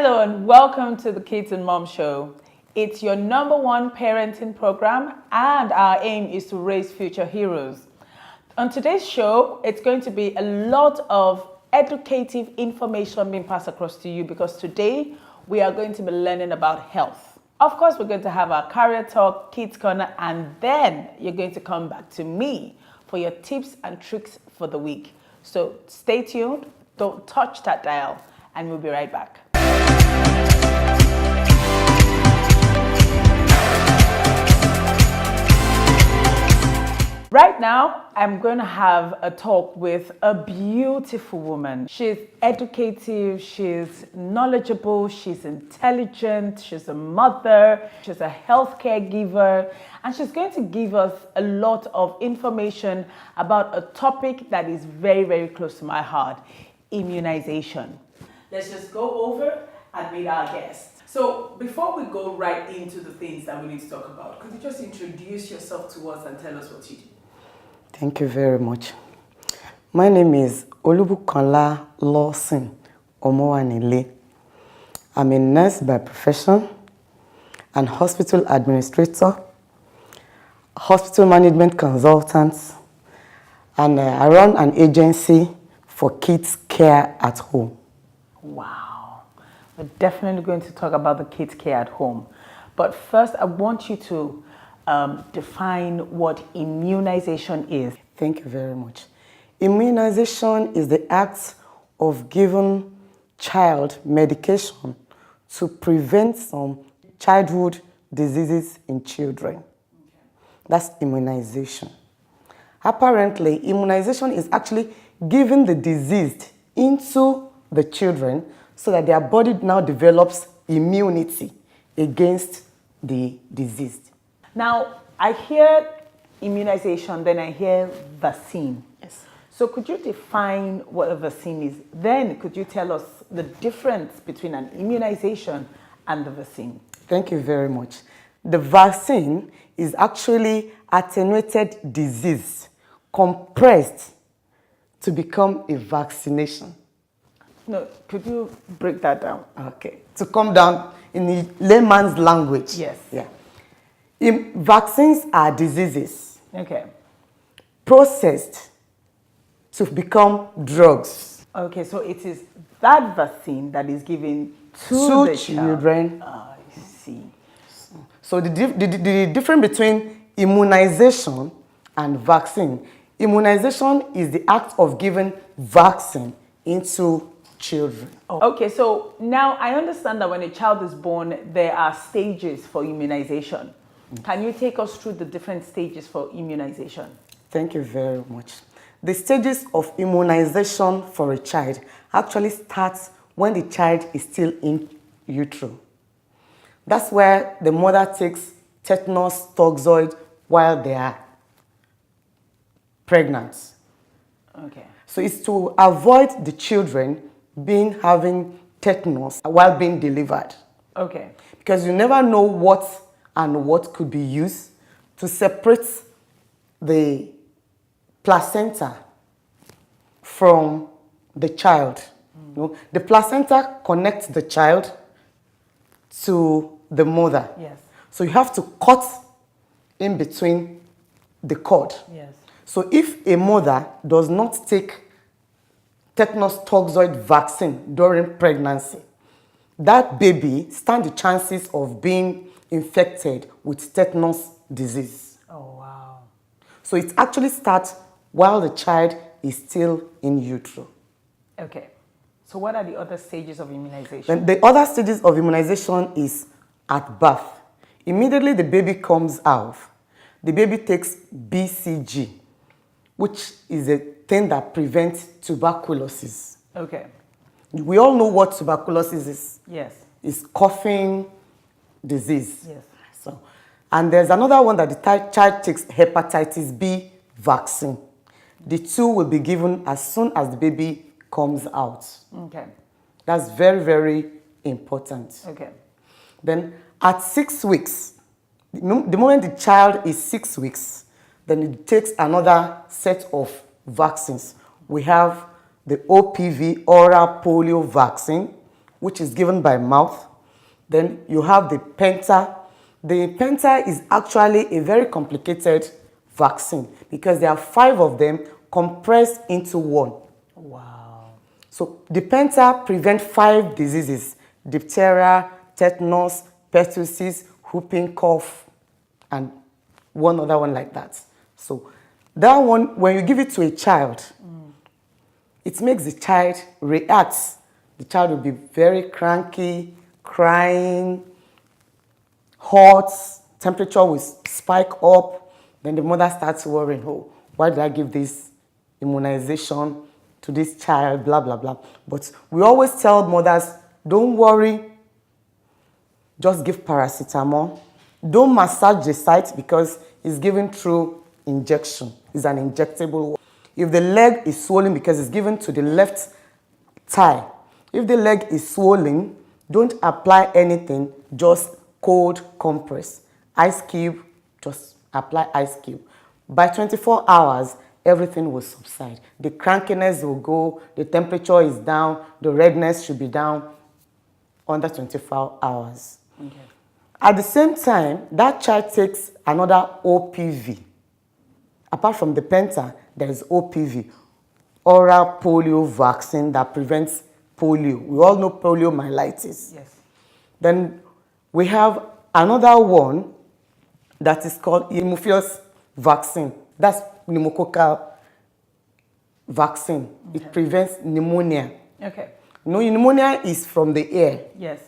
Hello and welcome to the Kids and Mom Show. It's your #1 parenting program and our aim is to raise future heroes. On today's show, it's going to be a lot of educative information being passed across to you because today we are going to be learning about health. Of course, we're going to have our career talk, kids corner, and then you're going to come back to me for your tips and tricks for the week. So stay tuned, don't touch that dial, and we'll be right back. Right now, I'm going to have a talk with a beautiful woman. She's educative, she's knowledgeable, she's intelligent, she's a mother, she's a healthcare giver, and she's going to give us a lot of information about a topic that is very, very close to my heart, immunization. Let's just go over and meet our guest. So before we go right into the things that we need to talk about, could you just introduce yourself to us and tell us what you do? Thank you very much. My name is Olubukanla Lawson Omowanile. I'm a nurse by profession and hospital administrator, hospital management consultant, and I run an agency for kids care at home. Wow. We're definitely going to talk about the kids care at home. But first, I want you to define what immunization is. Thank you very much. Immunization is the act of giving child medication to prevent some childhood diseases in children. Okay. That's immunization. Apparently, immunization is actually giving the diseased into the children so that their body now develops immunity against the diseased. Now, I hear immunization, then I hear vaccine. Yes. So could you define what a vaccine is? Then could you tell us the difference between an immunization and the vaccine? Thank you very much. The vaccine is actually attenuated disease compressed to become a vaccination. No, could you break that down? Okay. To come down in the layman's language. Yes. Yeah. Vaccines are diseases. Okay. Processed to become drugs. Okay, so it is that vaccine that is given to the children. I see. So the difference between immunization and vaccine. Immunization is the act of giving vaccine into children. Oh. Okay, so now I understand that when a child is born, there are stages for immunization. Can you take us through the different stages for immunization? Thank you very much. The stages of immunization for a child actually starts when the child is still in utero. That's where the mother takes tetanus toxoid while they are pregnant. Okay. So it's to avoid the children having tetanus while being delivered. Okay. Because you never know what and what could be used to separate the placenta from the child. You know, the placenta connects the child to the mother. Yes. So you have to cut in between the cord. Yes. So if a mother does not take tetanus toxoid vaccine during pregnancy, that baby stands the chances of being infected with tetanus disease. Oh, wow. So it actually starts while the child is still in utero. Okay. So what are the other stages of immunization? Then the other stages of immunization is at birth. Immediately the baby comes out, the baby takes BCG, which is a thing that prevents tuberculosis. Okay. We all know what tuberculosis is. Yes. It's coughing disease. Yes. So, and there's another one that the child takes, hepatitis B vaccine. The two will be given as soon as the baby comes out. Okay. That's very, very important. Okay. Then at 6 weeks, the moment the child is 6 weeks, then it takes another set of vaccines. We have the OPV, oral polio vaccine, which is given by mouth. Then you have the penta. The penta is actually a very complicated vaccine because there are 5 of them compressed into one. Wow. So the penta prevents 5 diseases: diphtheria, tetanus, pertussis, whooping cough, and one other one like that. So that one, when you give it to a child, it makes the child react. The child will be very cranky, crying, hot, temperature will spike up. Then the mother starts worrying, oh, why did I give this immunization to this child, blah, blah, blah. But we always tell mothers, don't worry, just give paracetamol. Don't massage the site because it's given through injection. It's an injectable one. If the leg is swollen because it's given to the left thigh, if the leg is swollen, don't apply anything, just cold compress. Ice cube, just apply ice cube. By 24 hours, everything will subside. The crankiness will go, the temperature is down, the redness should be down under 24 hours. Okay. At the same time, that child takes another OPV. Apart from the penta, there is OPV, oral polio vaccine that prevents polio. We all know poliomyelitis. Yes. Then we have another one that is called Haemophilus vaccine. That's pneumococcal vaccine. Okay. It prevents pneumonia. Okay. No, pneumonia is from the air. Yes.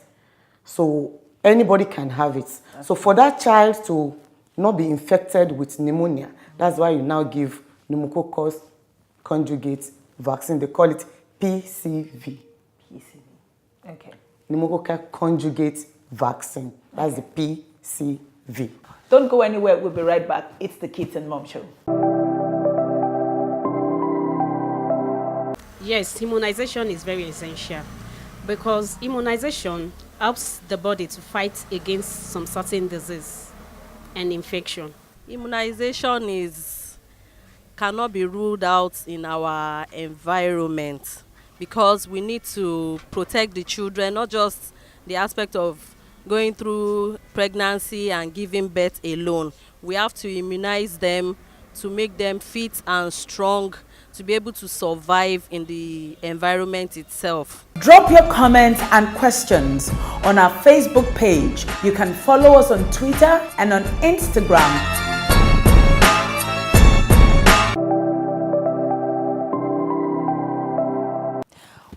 So anybody can have it. Okay. So for that child to not be infected with pneumonia, that's why you now give pneumococcal conjugate vaccine. They call it PCV. PCV. Okay. Pneumococcal conjugate vaccine. That's the PCV. Don't go anywhere. We'll be right back. It's the Kids and Mom Show. Yes, immunization is very essential because immunization helps the body to fight against some certain disease and infection. Immunization cannot be ruled out in our environment because we need to protect the children, not just the aspect of going through pregnancy and giving birth alone. We have to immunize them to make them fit and strong to be able to survive in the environment itself. Drop your comments and questions on our Facebook page. You can follow us on Twitter and on Instagram.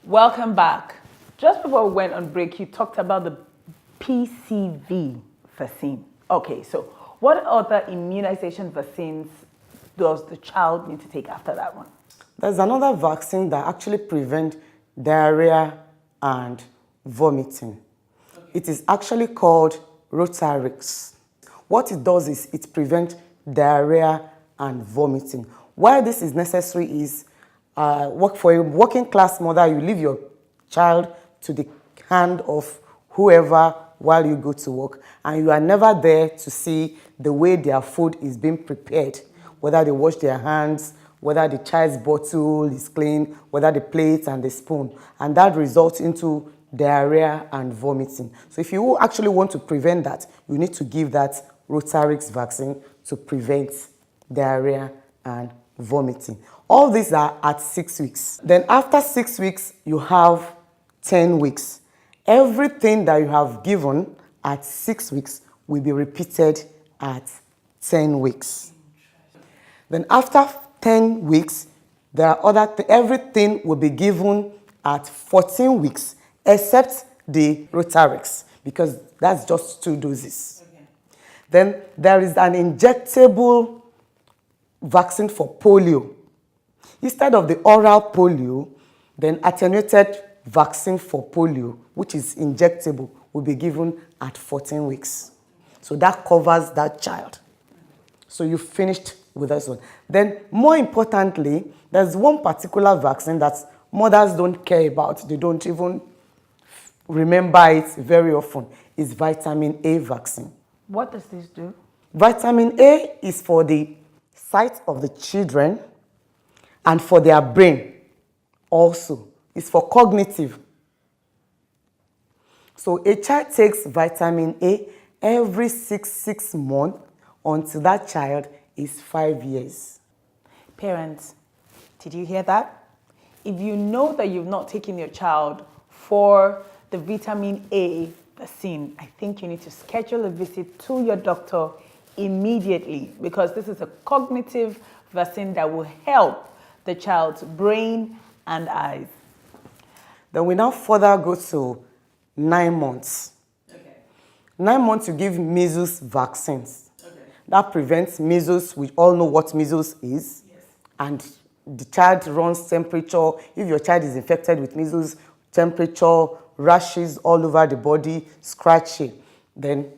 Welcome back. Just before we went on break, you talked about the PCV vaccine. Okay, so what other immunization vaccines does the child need to take after that one? There's another vaccine that actually prevents diarrhea and vomiting. Okay. It is actually called Rotarix. What it does is it prevents diarrhea and vomiting. Why this is necessary is for a working class mother, you leave your child to the hand of whoever while you go to work, and you are never there to see the way their food is being prepared, whether they wash their hands, whether the child's bottle is clean, whether the plate and the spoon, and that results into diarrhea and vomiting. So if you actually want to prevent that, you need to give that Rotarix vaccine to prevent diarrhea and vomiting. All these are at 6 weeks. Then after 6 weeks, you have 10 weeks. Everything that you have given at 6 weeks will be repeated at 10 weeks. Then after 10 weeks, there are everything will be given at 14 weeks, except the Rotarix, because that's just 2 doses. Okay. Then there is an injectable vaccine for polio. Instead of the oral polio, then attenuated vaccine for polio, which is injectable, will be given at 14 weeks. So that covers that child. So you finished with this one. Then more importantly, there's one particular vaccine that mothers don't care about. They don't even remember it very often. It's vitamin A vaccine. What does this do? Vitamin A is for the sight of the children and for their brain also. It's for cognitive. So a child takes vitamin A every six months until that child is 5 years. Parents, did you hear that? If you know that you've not taken your child for the vitamin A vaccine, I think you need to schedule a visit to your doctor immediately, because this is a cognitive vaccine that will help the child's brain and eyes. Then we now further go to 9 months. Okay. 9 months you give measles vaccines. Okay. That prevents measles. We all know what measles is. Yes. And the child runs temperature. If your child is infected with measles, temperature, rashes all over the body, scratching, then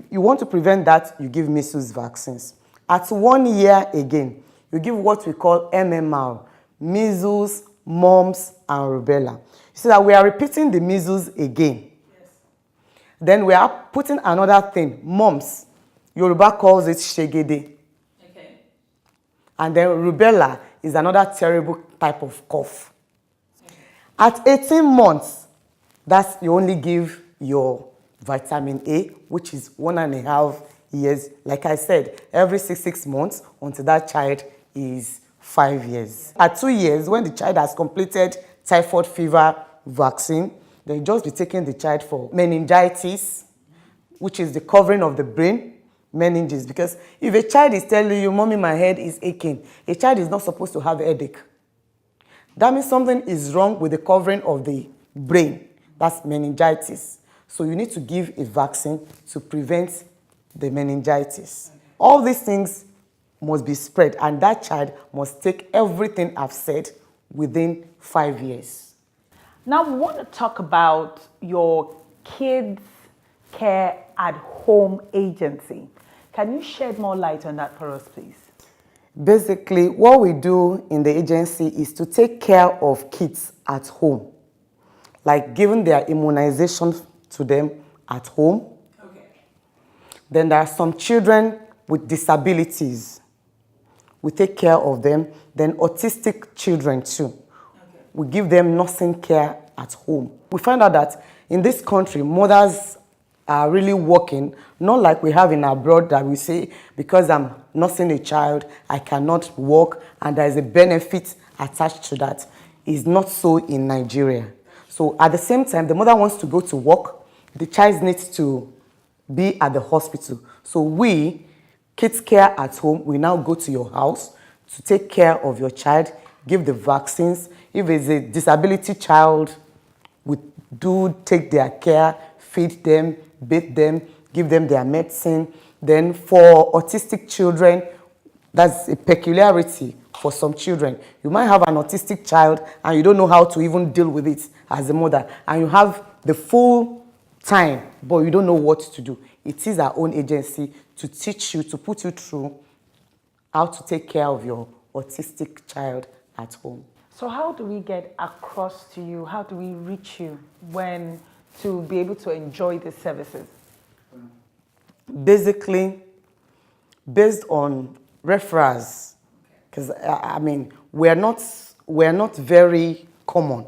you want to prevent that, you give measles vaccines. At 1 year again, you give what we call MMR, measles, mumps, and rubella. You see that we are repeating the measles again. Yes. Then we are putting another thing, mumps. Yoruba calls it shegede. Okay. And then rubella is another terrible type of cough. Okay. At 18 months, that's you only give your vitamin A, which is 1.5 years. Like I said, every six months until that child is 5 years. At 2 years, when the child has completed typhoid fever vaccine, then you just be taking the child for meningitis, which is the covering of the brain, meninges. Because if a child is telling you, "Mommy, my head is aching," a child is not supposed to have a headache. That means something is wrong with the covering of the brain. That's meningitis. So you need to give a vaccine to prevent the meningitis. All these things must be spread, and that child must take everything I've said within 5 years. Now we want to talk about your kids care at home agency. Can you shed more light on that for us, please? Basically, what we do in the agency is to take care of kids at home, like giving their immunization to them at home. Okay. Then there are some children with disabilities. We take care of them. Then autistic children too. Okay. We give them nursing care at home. We find out that in this country, mothers are really working, not like we have in abroad that we say, because I'm nursing a child, I cannot work, and there is a benefit attached to that. It's not so in Nigeria. So at the same time, the mother wants to go to work, the child needs to be at the hospital. So we, Kids Care at Home, we now go to your house to take care of your child, give the vaccines. If it's a disability child, we do take their care, feed them, bathe them, give them their medicine. Then for autistic children, that's a peculiarity for some children. You might have an autistic child and you don't know how to even deal with it as a mother, and you have the full time, but you don't know what to do. It is our own agency to teach you, to put you through how to take care of your autistic child at home. So how do we get across to you? How do we reach you when to be able to enjoy these services? Basically, based on referrals, because I mean, we're not very common.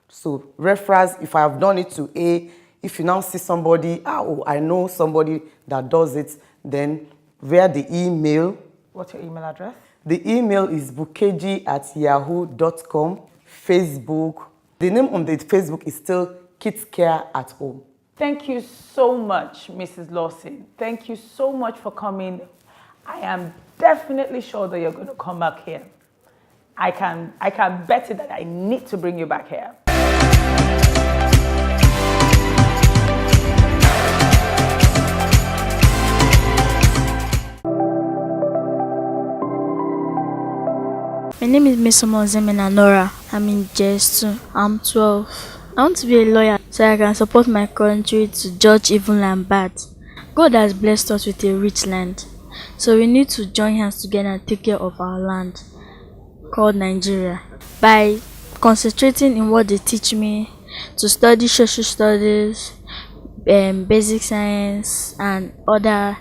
So referrals, if I have done it to A, if you now see somebody, oh, I know somebody that does it, then via the email. What's your email address? The email is bukeji@yahoo.com. Facebook. The name on the Facebook is still Kids Care at Home. Thank you so much, Mrs. Lawson. Thank you so much for coming. I am definitely sure that you're going to come back here. I can bet it that I need to bring you back here. My name is Misomo Zemena Nora. I'm in JS2. I'm 12. I want to be a lawyer so I can support my country to judge evil and bad. God has blessed us with a rich land, so we need to join hands together and take care of our land called Nigeria by concentrating in what they teach me to study social studies, basic science, and other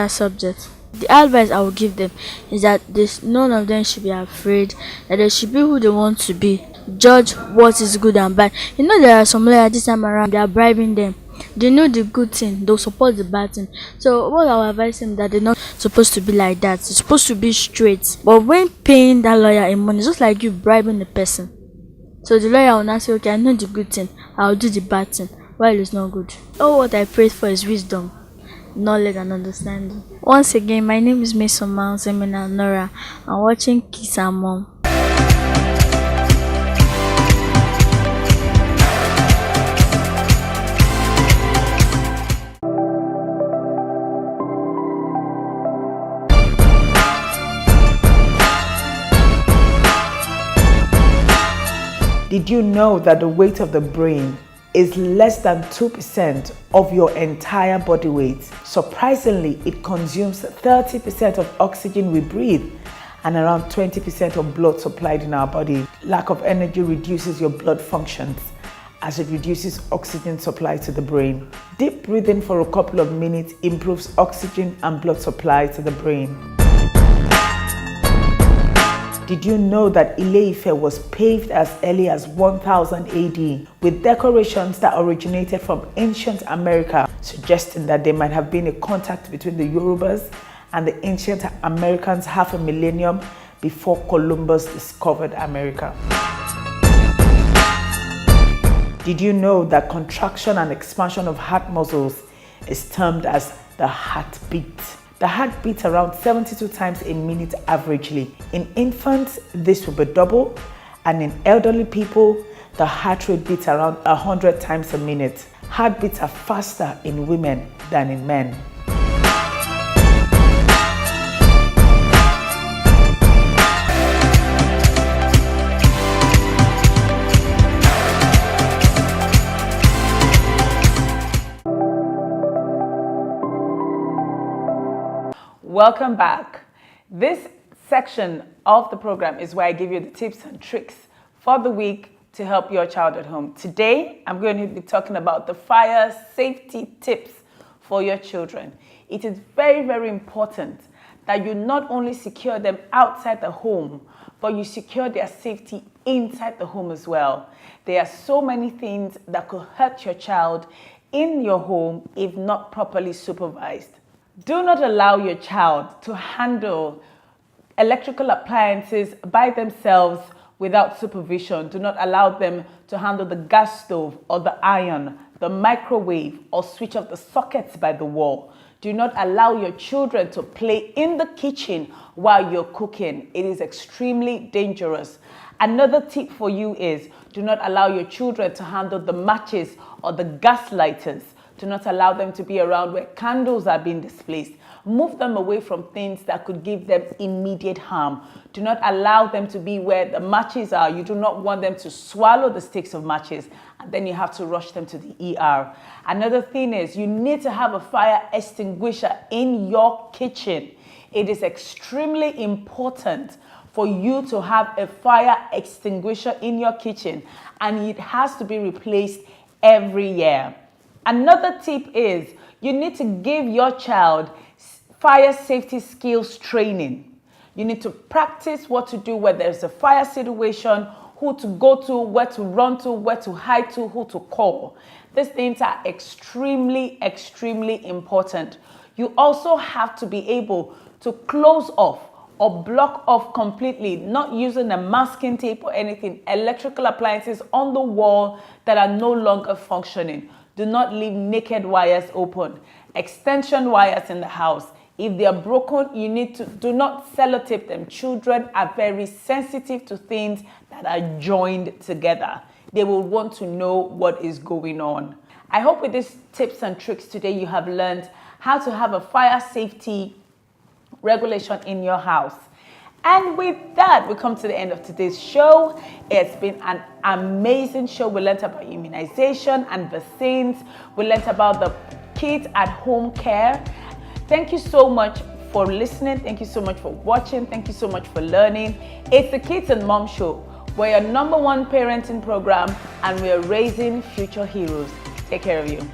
subjects. The advice I would give them is that none of them should be afraid, that they should be who they want to be. Judge what is good and bad. You know, there are some lawyers this time around, they are bribing them. They know the good thing, they'll support the bad thing. So what I would advise them, that they're not supposed to be like that. It's supposed to be straight. But when paying that lawyer in money, it's just like you bribing the person. So the lawyer will not say, okay, I know the good thing, I'll do the bad thing, while it's not good. All what I prayed for is wisdom, knowledge and understanding. Once again, my name is Mesoma Zemina Nora. I'm watching Kiss and Mom. Did you know that the weight of the brain is less than 2% of your entire body weight? Surprisingly, it consumes 30% of oxygen we breathe and around 20% of blood supplied in our body. Lack of energy reduces your blood functions as it reduces oxygen supply to the brain. Deep breathing for a couple of minutes improves oxygen and blood supply to the brain. Did you know that Ile-Ife was paved as early as 1000 AD with decorations that originated from ancient America, suggesting that there might have been a contact between the Yorubas and the ancient Americans half a millennium before Columbus discovered America? Did you know that contraction and expansion of heart muscles is termed as the heartbeat? The heart beats around 72 times a minute averagely. In infants, this will be double, and in elderly people, the heart rate beats around 100 times a minute. Heartbeats are faster in women than in men. Welcome back. This section of the program is where I give you the tips and tricks for the week to help your child at home. Today, I'm going to be talking about the fire safety tips for your children. It is very, very important that you not only secure them outside the home, but you secure their safety inside the home as well. There are so many things that could hurt your child in your home if not properly supervised. Do not allow your child to handle electrical appliances by themselves without supervision. Do not allow them to handle the gas stove or the iron, the microwave, or switch off the sockets by the wall. Do not allow your children to play in the kitchen while you're cooking. It is extremely dangerous. Another tip for you is do not allow your children to handle the matches or the gas lighters. Do not allow them to be around where candles are being displaced. Move them away from things that could give them immediate harm. Do not allow them to be where the matches are. You do not want them to swallow the sticks of matches and then you have to rush them to the ER. Another thing is you need to have a fire extinguisher in your kitchen. It is extremely important for you to have a fire extinguisher in your kitchen, and it has to be replaced every year. Another tip is you need to give your child fire safety skills training. You need to practice what to do when there's a fire situation, who to go to, where to run to, where to hide to, who to call. These things are extremely, extremely important. You also have to be able to close off or block off completely, not using a masking tape or anything, electrical appliances on the wall that are no longer functioning. Do not leave naked wires open. Extension wires in the house. If they are broken, you need to do not sellotape them. Children are very sensitive to things that are joined together. They will want to know what is going on. I hope with these tips and tricks today you have learned how to have a fire safety regulation in your house. And with that, we come to the end of today's show. It's been an amazing show. We learned about immunization and vaccines. We learned about the kids at home care. Thank you so much for listening. Thank you so much for watching. Thank you so much for learning. It's the Kids and Mom Show. We're your #1 parenting program and we're raising future heroes. Take care of you.